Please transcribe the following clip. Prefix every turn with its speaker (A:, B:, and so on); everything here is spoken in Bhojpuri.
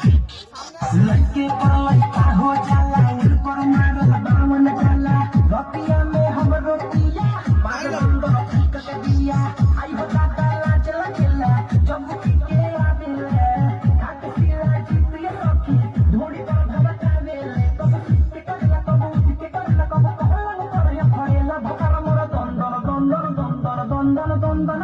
A: लड़के पर लड़का हो जाला उड़ पर मारल दामन जाला रतिया में हम रोटिया मारल दो ठीक के दिया आई हो दादा लाज लगेला जब के आवेले काट सिरा जीतिए सखी ढोड़ी पर भबकावेले कब के करला कब के कहला करे फरेला भकर मोर दंदन दंदन दंदन दंदन दंदन